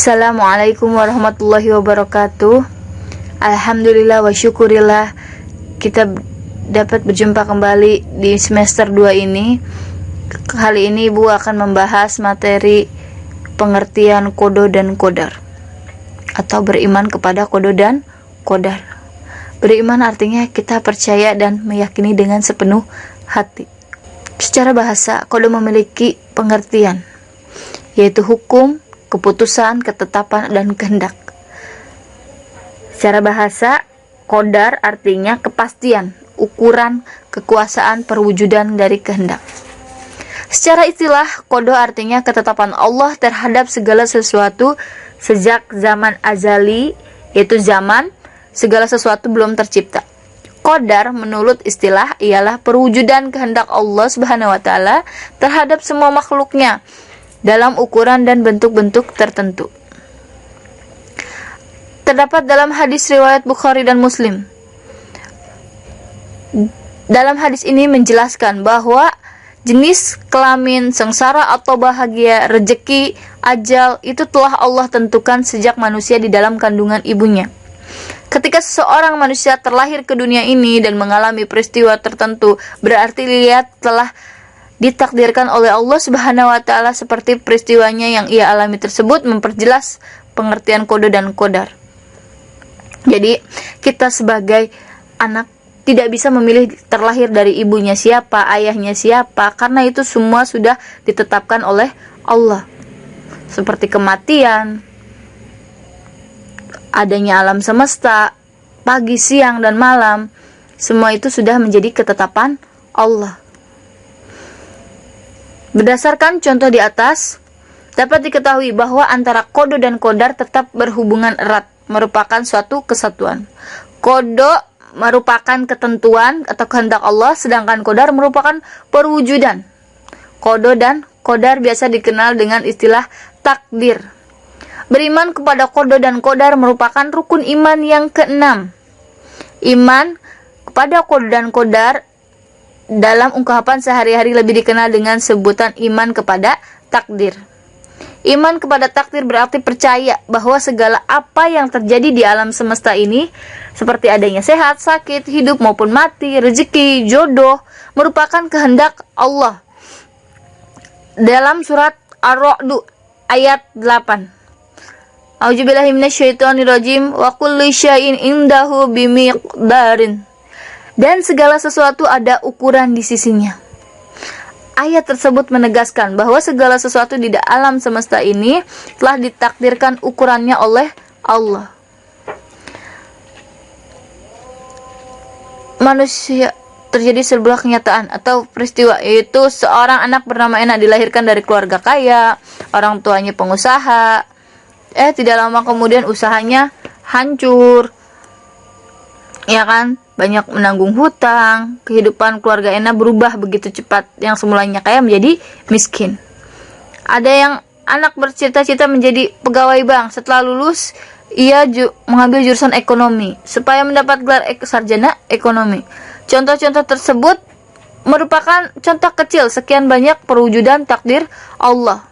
Assalamualaikum warahmatullahi wabarakatuh. Alhamdulillah wa syukurillah, kita dapat berjumpa kembali di semester 2 ini. Kali ini Ibu akan membahas materi pengertian qada dan qadar, atau beriman kepada qada dan qadar. Beriman artinya kita percaya dan meyakini dengan sepenuh hati. Secara bahasa, qada memiliki pengertian, yaitu hukum, keputusan, ketetapan, dan kehendak. Secara bahasa, qadar artinya kepastian, ukuran, kekuasaan, perwujudan dari kehendak. Secara istilah, qada artinya ketetapan Allah terhadap segala sesuatu sejak zaman azali, yaitu zaman segala sesuatu belum tercipta. Qadar menurut istilah ialah perwujudan kehendak Allah Subhanahu wa taala terhadap semua makhluknya dalam ukuran dan bentuk-bentuk tertentu. Terdapat dalam hadis riwayat Bukhari dan Muslim. Dalam hadis ini menjelaskan bahwa jenis kelamin, sengsara atau bahagia, rejeki, ajal itu telah Allah tentukan sejak manusia di dalam kandungan ibunya. Ketika seseorang manusia terlahir ke dunia ini dan mengalami peristiwa tertentu, berarti dia telah ditakdirkan oleh Allah Subhanahu wa taala seperti peristiwanya yang ia alami tersebut memperjelas pengertian qada dan qadar. Jadi, kita sebagai anak tidak bisa memilih terlahir dari ibunya siapa, ayahnya siapa, karena itu semua sudah ditetapkan oleh Allah. Seperti kematian, adanya alam semesta, pagi, siang, dan malam, semua itu sudah menjadi ketetapan Allah. Berdasarkan contoh di atas, dapat diketahui bahwa antara qada dan qadar tetap berhubungan erat, merupakan suatu kesatuan. Qada merupakan ketentuan atau kehendak Allah, sedangkan qadar merupakan perwujudan. Qada dan qadar biasa dikenal dengan istilah takdir. Beriman kepada qada dan qadar merupakan rukun iman yang keenam. Iman kepada qada dan qadar dalam ungkapan sehari-hari lebih dikenal dengan sebutan iman kepada takdir. Iman kepada takdir berarti percaya bahwa segala apa yang terjadi di alam semesta ini, seperti adanya sehat, sakit, hidup maupun mati, rezeki, jodoh, merupakan kehendak Allah. Dalam surat Ar-Ra'd ayat 8. A'udzubillahi minasyaitonirrajim, wa kullu syai'in indahu bimiqdarin. Dan segala sesuatu ada ukuran di sisinya. Ayat tersebut menegaskan bahwa segala sesuatu di alam semesta ini telah ditakdirkan ukurannya oleh Allah. Manusia terjadi sebuah kenyataan atau peristiwa, yaitu seorang anak bernama Ena dilahirkan dari keluarga kaya, orang tuanya pengusaha. Tidak lama kemudian usahanya hancur, ya kan? Banyak menanggung hutang, kehidupan keluarga Ena berubah begitu cepat, yang semulanya kaya menjadi miskin. Ada yang anak bercita-cita menjadi pegawai bank, setelah lulus ia mengambil jurusan ekonomi supaya mendapat gelar sarjana ekonomi. Contoh-contoh tersebut merupakan contoh kecil sekian banyak perwujudan takdir Allah.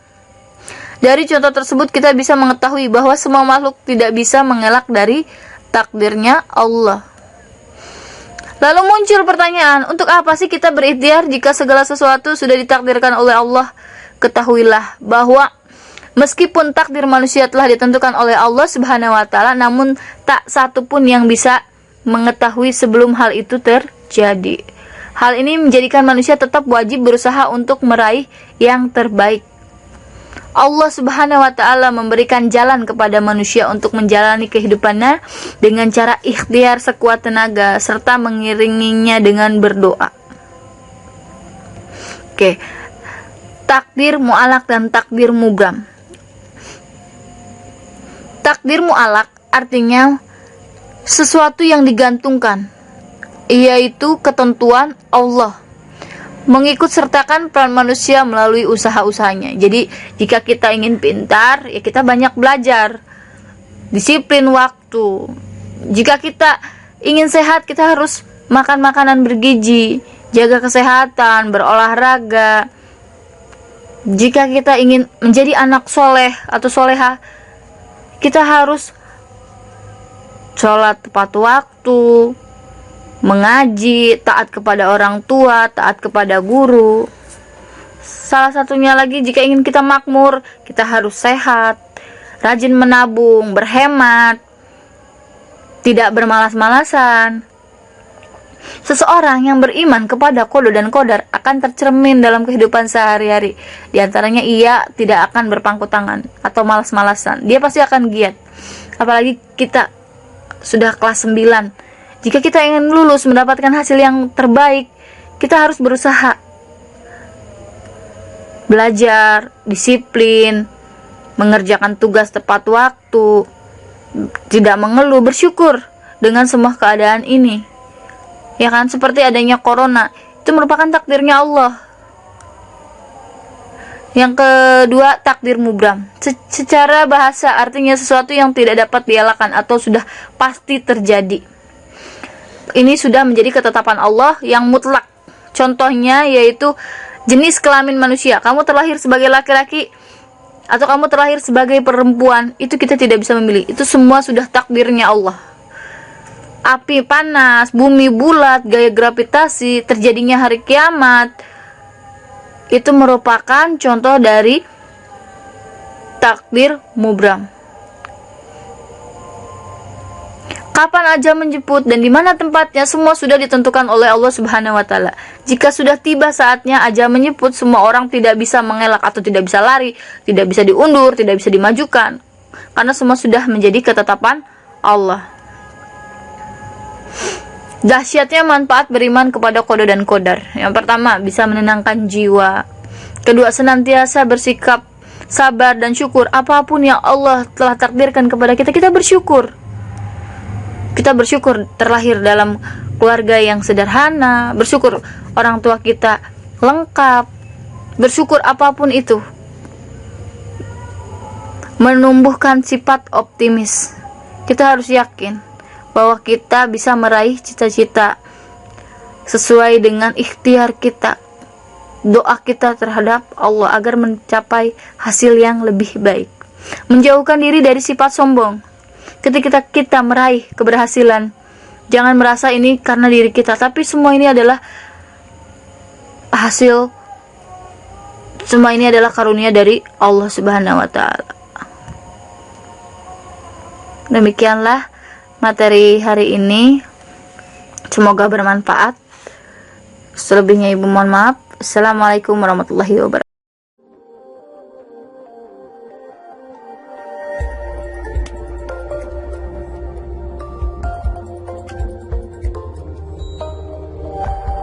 Dari contoh tersebut kita bisa mengetahui bahwa semua makhluk tidak bisa mengelak dari takdirnya Allah. Lalu muncul pertanyaan, untuk apa sih kita berikhtiar jika segala sesuatu sudah ditakdirkan oleh Allah? Ketahuilah bahwa meskipun takdir manusia telah ditentukan oleh Allah Subhanahu wa taala, namun tak satu pun yang bisa mengetahui sebelum hal itu terjadi. Hal ini menjadikan manusia tetap wajib berusaha untuk meraih yang terbaik. Allah Subhanahu wa taala memberikan jalan kepada manusia untuk menjalani kehidupannya dengan cara ikhtiar sekuat tenaga serta mengiringinya dengan berdoa. Takdir mu'allaq dan takdir mubram. Takdir mu'allaq artinya sesuatu yang digantungkan, yaitu ketentuan Allah, mengikut sertakan peran manusia melalui usaha-usahanya. Jadi jika kita ingin pintar, ya kita banyak belajar, disiplin waktu. Jika kita ingin sehat, kita harus makan makanan bergizi, jaga kesehatan, berolahraga. Jika kita ingin menjadi anak soleh atau soleha, Kita harus sholat tepat waktu, mengaji, taat kepada orang tua, taat kepada guru. Salah satunya lagi, jika ingin kita makmur, kita harus sehat, rajin menabung, berhemat, tidak bermalas-malasan. Seseorang yang beriman kepada qada dan qadar akan tercermin dalam kehidupan sehari-hari. Di antaranya ia tidak akan berpangku tangan atau malas-malasan. Dia pasti akan giat. Apalagi kita sudah kelas 9. Jika kita ingin lulus mendapatkan hasil yang terbaik, kita harus berusaha. Belajar, disiplin, mengerjakan tugas tepat waktu, tidak mengeluh, bersyukur dengan semua keadaan ini. Ya kan, seperti adanya corona, itu merupakan takdirnya Allah. Yang kedua, takdir mubram. Secara bahasa artinya sesuatu yang tidak dapat dielakkan atau sudah pasti terjadi. Ini sudah menjadi ketetapan Allah yang mutlak. Contohnya yaitu jenis kelamin manusia. Kamu terlahir sebagai laki-laki atau kamu terlahir sebagai perempuan, itu kita tidak bisa memilih. Itu semua sudah takdirnya Allah. Api panas, bumi bulat, gaya gravitasi, terjadinya hari kiamat, itu merupakan contoh dari takdir mubram. Kapan ajal menjemput dan di mana tempatnya, semua sudah ditentukan oleh Allah Subhanahu wa taala. Jika sudah tiba saatnya ajal menjemput, semua orang tidak bisa mengelak atau tidak bisa lari, tidak bisa diundur, tidak bisa dimajukan, karena semua sudah menjadi ketetapan Allah. Dahsyatnya manfaat beriman kepada qada dan qadar. Yang pertama, bisa menenangkan jiwa. Kedua, senantiasa bersikap sabar dan syukur. Apapun yang Allah telah takdirkan kepada kita, kita bersyukur. Kita bersyukur terlahir dalam keluarga yang sederhana, bersyukur orang tua kita lengkap, bersyukur apapun itu. Menumbuhkan sifat optimis. Kita harus yakin bahwa kita bisa meraih cita-cita sesuai dengan ikhtiar kita, doa kita terhadap Allah agar mencapai hasil yang lebih baik. Menjauhkan diri dari sifat sombong. Ketika kita meraih keberhasilan, jangan merasa ini karena diri kita, tapi semua ini adalah hasil, semua ini adalah karunia dari Allah Subhanahu wa taala. Demikianlah materi hari ini, semoga bermanfaat. Selebihnya ibu mohon maaf. Assalamualaikum warahmatullahi wabarakatuh.